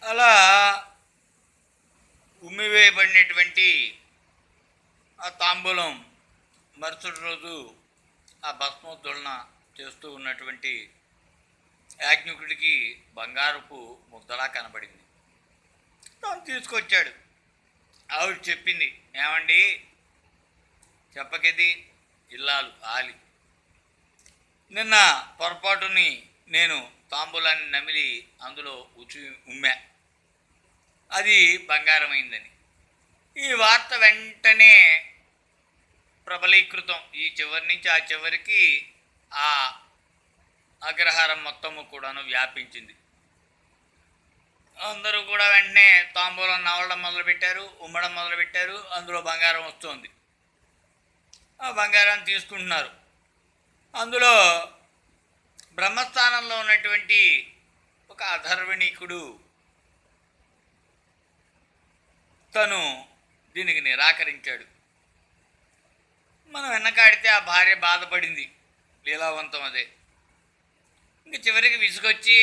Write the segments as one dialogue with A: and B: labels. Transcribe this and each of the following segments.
A: అలా ఉమ్మివేయబడినటువంటి ఆ తాంబూలం మరుసటి రోజు ఆ భస్మోద్ధులన చేస్తూ ఉన్నటువంటి యాజ్ఞికుడికి బంగారపు ముద్దలా కనబడింది. తను తీసుకొచ్చాడు. ఆవిడ చెప్పింది, ఏమండి చెప్పకిది ఇల్లాలు ఆలి, నిన్న పొరపాటుని నేను తాంబూలాన్ని నమిలి అందులో ఉమ్మా, అది బంగారమైందని. ఈ వార్త వెంటనే ప్రబలీకృతం, ఈ చివరి నుంచి ఆ చివరికి ఆ అగ్రహారం మొత్తము కూడాను వ్యాపించింది. అందరూ కూడా వెంటనే తాంబూలం నవలడం మొదలుపెట్టారు, ఉమ్మడం మొదలుపెట్టారు. అందులో బంగారం వస్తుంది. ఆ బంగారాన్ని తీసుకుంటున్నారు. అందులో బ్రహ్మస్థానంలో ఉన్నటువంటి ఒక అధర్వణీకుడు తను దీనికి నిరాకరించాడు. మనం వెనకాడితే ఆ భార్య బాధపడింది, లీలావంతం అదే. ఇంక చివరికి విసుగొచ్చి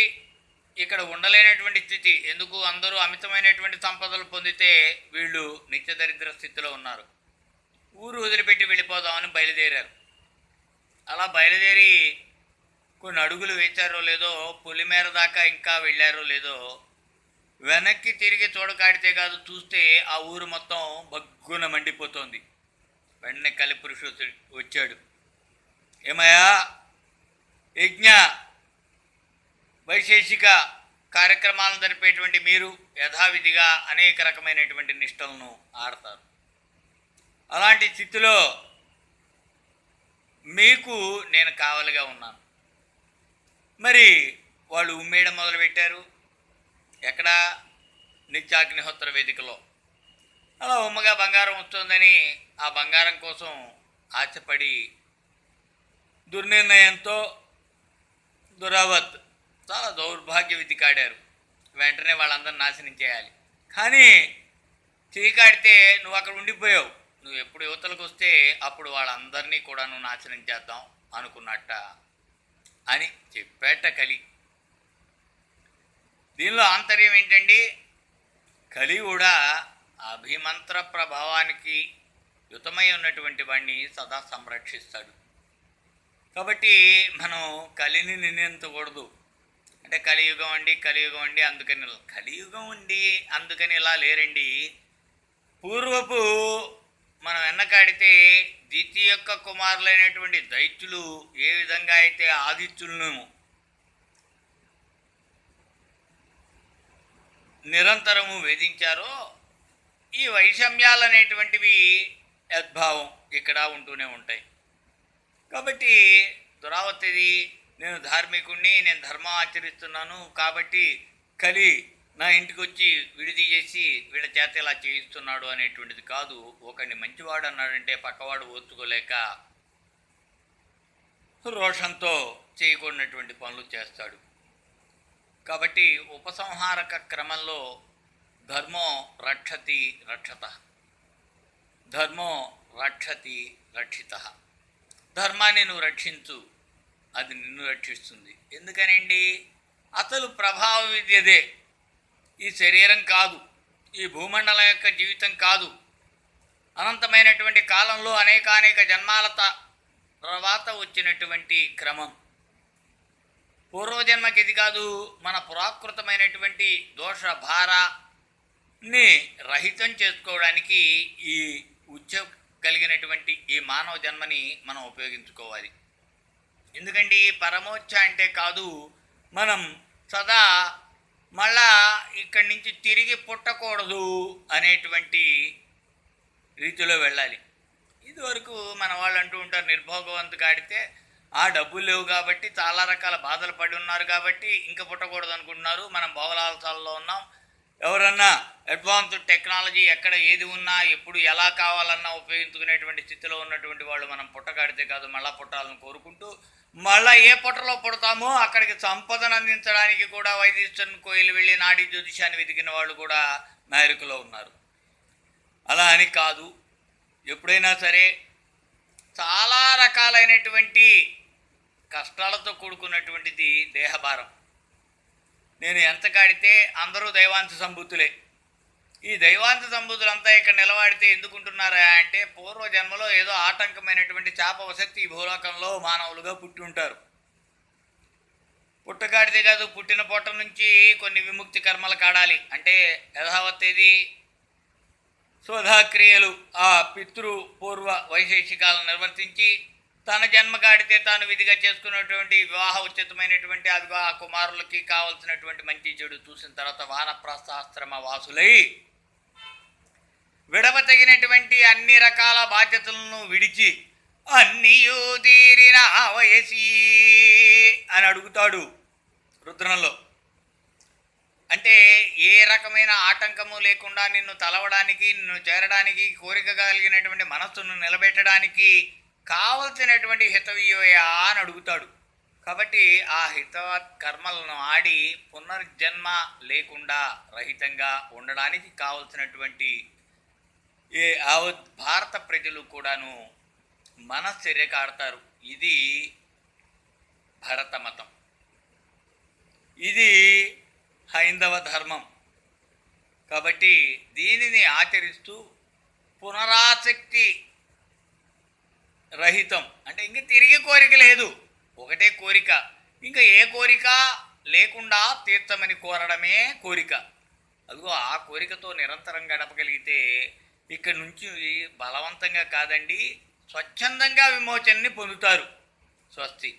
A: ఇక్కడ ఉండలేనటువంటి స్థితి, ఎందుకు అందరూ అమితమైనటువంటి సంపదలు పొందితే వీళ్ళు నిత్య దరిద్ర స్థితిలో ఉన్నారు, ఊరు వదిలిపెట్టి వెళ్ళిపోదామని బయలుదేరారు. అలా బయలుదేరి కొన్ని అడుగులు వేచారో లేదో, పులిమేర దాకా ఇంకా వెళ్ళారో లేదో, వెనక్కి తిరిగి చూడకాడితే కాదు, చూస్తే ఆ ఊరు మొత్తం బగ్గున మండిపోతోంది. వెంటనే కలిపురుషుడు వచ్చాడు. ఏమయ్యా, యజ్ఞ వైశేషిక కార్యక్రమాలను జరిపేటువంటి మీరు యథావిధిగా అనేక రకమైనటువంటి నిష్టలను ఆడతారు. అలాంటి స్థితిలో మీకు నేను కావలిగా ఉన్నాను. మరి వాళ్ళు ఉమ్మేయడం మొదలుపెట్టారు. ఎక్కడ? నిత్యాగ్నిహోత్ర వేదికలో. అలా ఉమ్మగా బంగారం వస్తుందని ఆ బంగారం కోసం ఆశపడి దుర్నిర్ణయంతో దురావత్ చాలా దౌర్భాగ్య విధి కాడారు. వెంటనే వాళ్ళందరిని నాశనం చేయాలి. కానీ చీకాడితే నువ్వు అక్కడ ఉండిపోయావు, నువ్వు ఎప్పుడు యువతలకు వస్తే అప్పుడు వాళ్ళందరినీ కూడా నువ్వు నాశనం చేద్దాం అనుకున్నట్ట అని చెప్పేట కలి. దీనిలో ఆంతర్యం ఏంటండి? కలి కూడా అభిమంత్ర ప్రభావానికి యుతమై ఉన్నటువంటి వాడిని సదా సంరక్షిస్తాడు. కాబట్టి మనం కలిని నిందించకూడదు. అంటే కలియుగం అండి అందుకని, కలియుగం ఉండి అందుకని ఇలా లేరండి. పూర్వపు మనం వెన్నకాడితే ద్వితీయ యొక్క కుమారులైనటువంటి దైత్యులు ఏ విధంగా అయితే ఆదిత్యులను నిరంతరము వేధించారో, ఈ వైషమ్యాలు అనేటువంటివి యద్భావం ఇక్కడ ఉంటూనే ఉంటాయి. కాబట్టి దురావతిది, నేను ధార్మికుణ్ణి, నేను ధర్మం ఆచరిస్తున్నాను కాబట్టి కలి నా ఇంటికి వచ్చి విడిది చేసి వీళ్ళ చేత ఇలా చేయిస్తున్నాడు అనేటువంటిది కాదు. ఒకడిని మంచివాడు అన్నాడంటే పక్కవాడు ఓర్చుకోలేక రోషంతో చేయకూడనటువంటి పనులు చేస్తాడు. కాబట్టి ఉపసంహారక క్రమంలో ధర్మో రక్షతి రక్షత, ధర్మో రక్షతి రక్షిత. ధర్మాన్ని నువ్వు రక్షించు, అది నిన్ను రక్షిస్తుంది. ఎందుకనండి? అసలు ప్రభావ విద్యదే. ఈ శరీరం కాదు, ఈ భూమండలం యొక్క జీవితం కాదు. అనంతమైనటువంటి కాలంలో అనేక జన్మాల తర్వాత వచ్చినటువంటి క్రమం. పూర్వజన్మకి ఇది కాదు, మన పురాకృతమైనటువంటి దోష భారాన్ని రహితం చేసుకోవడానికి ఈ కలిగినటువంటి ఈ మానవ జన్మని మనం ఉపయోగించుకోవాలి. ఎందుకంటే పరమోచ్చ అంటే కాదు, మనం సదా మళ్ళా ఇక్కడి నుంచి తిరిగి పుట్టకూడదు అనేటువంటి రీతిలో వెళ్ళాలి. ఇదివరకు మన వాళ్ళు అంటూ ఉంటారు, నిర్భోగవంతు కాడితే ఆ డబ్బులు లేవు కాబట్టి, చాలా రకాల బాధలు పడి ఉన్నారు కాబట్టి ఇంకా పుట్టకూడదు అనుకుంటున్నారు. మనం భోగలాలసాలలో ఉన్నాం. ఎవరన్నా అడ్వాన్స్డ్ టెక్నాలజీ ఎక్కడ ఏది ఉన్నా ఎప్పుడు ఎలా కావాలన్నా ఉపయోగించుకునేటువంటి స్థితిలో ఉన్నటువంటి వాళ్ళు మనం పుట్టకాడితే కాదు, మళ్ళా పుట్టాలని కోరుకుంటూ, మళ్ళీ ఏ పుట్టలో పుడతామో అక్కడికి సంపదను అందించడానికి కూడా వైద్యుని కోయిలు వెళ్ళి నాడీ జ్యోతిషాన్ని వెతికిన వాళ్ళు కూడా నాయకులో ఉన్నారు. అలా అని కాదు, ఎప్పుడైనా సరే చాలా రకాలైనటువంటి కష్టాలతో కూడుకున్నటువంటిది దేహభారం. నేను ఎంత కాడితే అందరూ దైవాంశ సంభూతులే. ఈ దైవాంశ సంభూతులంతా ఇక్కడ నిలబడితే ఎందుకుంటున్నారా అంటే పూర్వజన్మలో ఏదో ఆటంకమైనటువంటి శాపవశక్తి ఈ భూలోకంలో మానవులుగా పుట్టి ఉంటారు. పుట్టకాడితే కాదు, పుట్టిన పొట్ట నుంచి కొన్ని విముక్తి కర్మలు కాడాలి. అంటే యథావత్తేది శోధాక్రియలు ఆ పితృ పూర్వ వైశేషికాలను నిర్వర్తించి తన జన్మ కాడితే తాను విధిగా చేసుకున్నటువంటి వివాహ ఉచితమైనటువంటి అదిగో ఆ కుమారులకి కావలసినటువంటి మంచి చెడు చూసిన తర్వాత వానప్రస్థాశ్రమ వాసులై విడవతగినటువంటి అన్ని రకాల బాధ్యతలను విడిచి అన్నీయూ తీరిన వయసి అని అడుగుతాడు రుద్రంలో. అంటే ఏ రకమైన ఆటంకము లేకుండా నిన్ను తలవడానికి, నిన్ను చేరడానికి, కోరిక కలిగినటువంటి మనస్సును నిలబెట్టడానికి కావలసినటువంటి హితవీయా అని అడుగుతాడు. కాబట్టి ఆ హితవత్ కర్మలను ఆడి పునర్జన్మ లేకుండా రహితంగా ఉండడానికి కావలసినటువంటి యావత్ భారత ప్రజలు కూడాను మనశ్చర్య కాడతారు. ఇది భరత మతం, ఇది హైందవ ధర్మం. కాబట్టి దీనిని ఆచరిస్తూ పునరాసక్తి రహితం అంటే ఇంక తిరిగి కోరిక లేదు, ఒకటే కోరిక, ఇంకా ఏ కోరిక లేకుండా తీర్చమని కోరడమే కోరిక. అదిగో ఆ కోరికతో నిరంతరం గడపగలిగితే ఇక్కడి నుంచి బలవంతంగా కాదండి, స్వచ్ఛందంగా విమోచనని పొందుతారు. స్వస్తి.